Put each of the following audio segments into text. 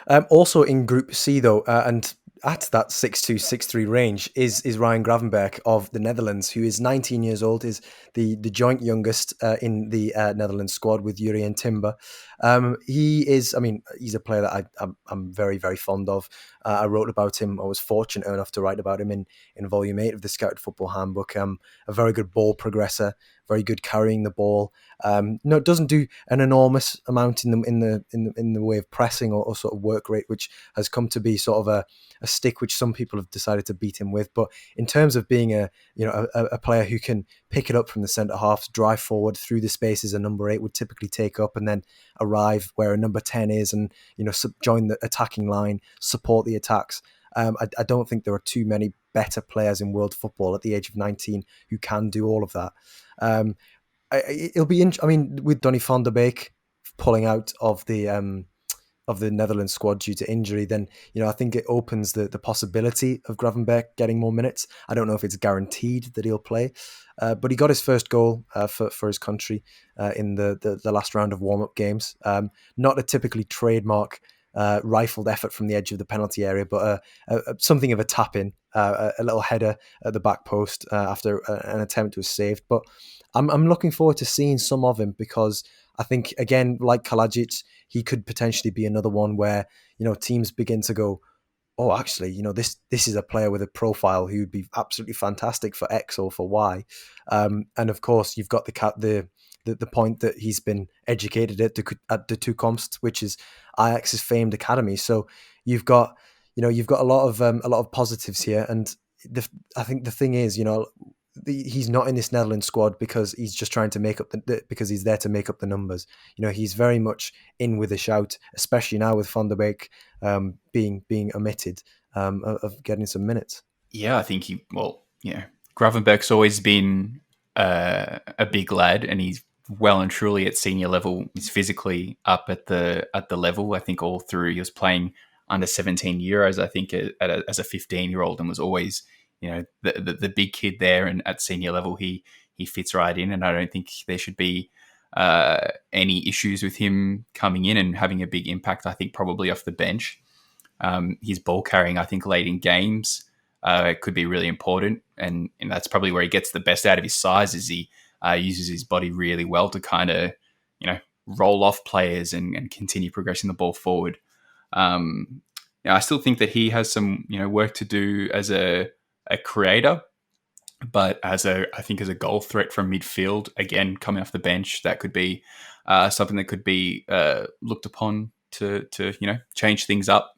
Also in Group C though, and at that 6'2", 6'3" range is Ryan Gravenberch of the Netherlands, who is 19 years old, is the joint youngest in the Netherlands squad with Yuri and Timber. He is, I mean, he's a player that I'm very, very fond of. I wrote about him. I was fortunate enough to write about him in Volume 8 of the Scouted Football Handbook. A very good ball progressor, very good carrying the ball. No, it doesn't do an enormous amount in the way of pressing or sort of work rate, which has come to be sort of a stick which some people have decided to beat him with. But in terms of being a player who can pick it up from the centre half, drive forward through the spaces a number 8 would typically take up, and then arrive where a number 10 is, and join the attacking line, support the attacks. I don't think there are too many better players in world football at the age of 19 who can do all of that. It'll be I mean, with Donny van der Beek pulling out of the Netherlands squad due to injury, then I think it opens the possibility of Gravenberch getting more minutes. I don't know if it's guaranteed that he'll play, but he got his first goal for his country in the last round of warm-up games. Not a typically trademark rifled effort from the edge of the penalty area, but something of a tap-in, a little header at the back post after an attempt was saved. But I'm looking forward to seeing some of him, because I think, again, like Kalajic, he could potentially be another one where teams begin to go, oh, actually, this is a player with a profile who would be absolutely fantastic for X or for Y. And of course, you've got the point that he's been educated at the Toekomst, which is Ajax's famed academy. So you've got a lot of positives here, and I think the thing is, he's not in this Netherlands squad because he's just trying to make up because he's there to make up the numbers. He's very much in with a shout, especially now with Van der Beek being omitted of getting some minutes. Yeah, I think Gravenberch's always been a big lad, and he's well and truly at senior level. He's physically up at the level. I think all through he was playing under 17 Euros. I think as a 15-year-old, and was always the big kid there. And at senior level, he fits right in, and I don't think there should be any issues with him coming in and having a big impact. I think probably off the bench. His ball carrying, I think, late in games could be really important, and that's probably where he gets the best out of his size. Is he uses his body really well to kind of roll off players and continue progressing the ball forward. I still think that he has some work to do as a creator, but I think as a goal threat from midfield, again coming off the bench, that could be something that could be looked upon to change things up.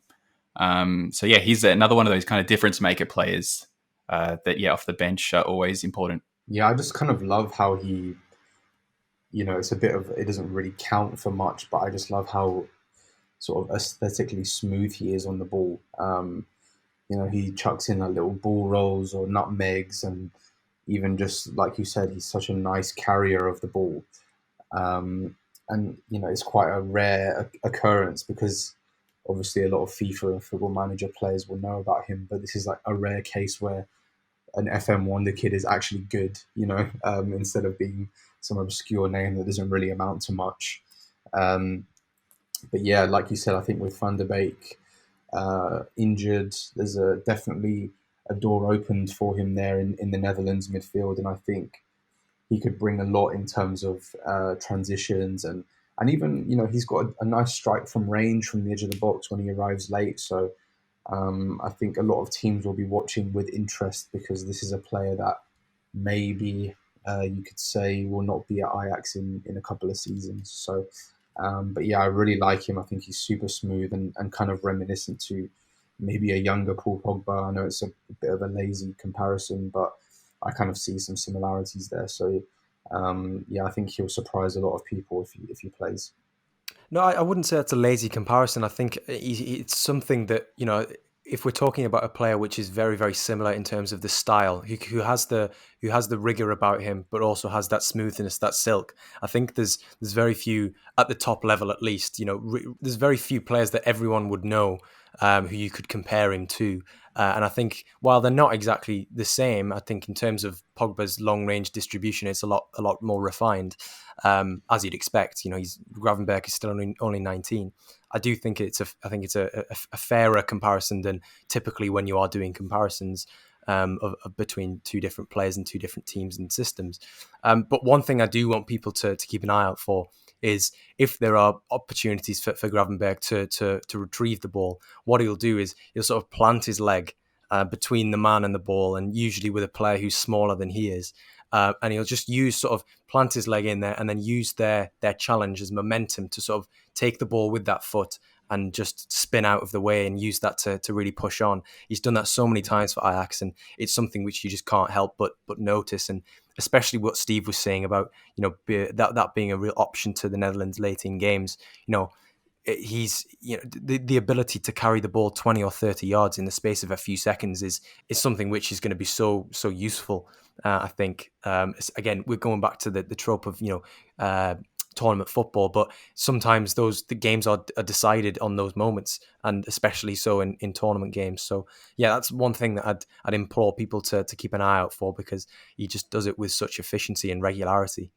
So yeah, he's another one of those kind of difference maker players that off the bench are always important. Yeah, I just kind of love how he, it's a bit of, it doesn't really count for much, but I just love how sort of aesthetically smooth he is on the ball. He chucks in like little ball rolls or nutmegs, and even just like you said, he's such a nice carrier of the ball. And it's quite a rare occurrence, because obviously a lot of FIFA and Football Manager players will know about him, but this is like a rare case where an FM wonder kid is actually good, instead of being some obscure name that doesn't really amount to much. But yeah, like you said, I think with Van der Beek injured, there's definitely a door opened for him there in the Netherlands midfield, and I think he could bring a lot in terms of transitions, and even he's got a nice strike from range from the edge of the box when he arrives late. So I think a lot of teams will be watching with interest, because this is a player that maybe you could say will not be at Ajax in a couple of seasons. So, but yeah, I really like him. I think he's super smooth and kind of reminiscent to maybe a younger Paul Pogba. I know it's a bit of a lazy comparison, but I kind of see some similarities there. So yeah, I think he'll surprise a lot of people if he plays. No, I wouldn't say that's a lazy comparison. I think it's something that, if we're talking about a player which is very, very similar in terms of the style, who has the rigor about him, but also has that smoothness, that silk. I think there's very few at the top level, at least. There's very few players that everyone would know who you could compare him to. And I think while they're not exactly the same, I think in terms of Pogba's long range distribution, it's a lot more refined, as you'd expect. Gravenberch is still only 19. I do think I think it's a fairer comparison than typically when you are doing comparisons of between two different players and two different teams and systems. But one thing I do want people to keep an eye out for is if there are opportunities for Gravenberch to retrieve the ball, what he'll do is he'll sort of plant his leg between the man and the ball, and usually with a player who's smaller than he is. And he'll just plant his leg in there and then use their challenge as momentum to sort of take the ball with that foot and just spin out of the way and use that to really push on. He's done that so many times for Ajax, and it's something which you just can't help but notice. And especially what Steve was saying about that being a real option to the Netherlands late in games. He's the ability to carry the ball 20 or 30 yards in the space of a few seconds is something which is going to be so useful. I think again, we're going back to the trope of tournament football, but sometimes the games are decided on those moments, and especially so in tournament games. So yeah, that's one thing that I'd implore people to keep an eye out for, because he just does it with such efficiency and regularity.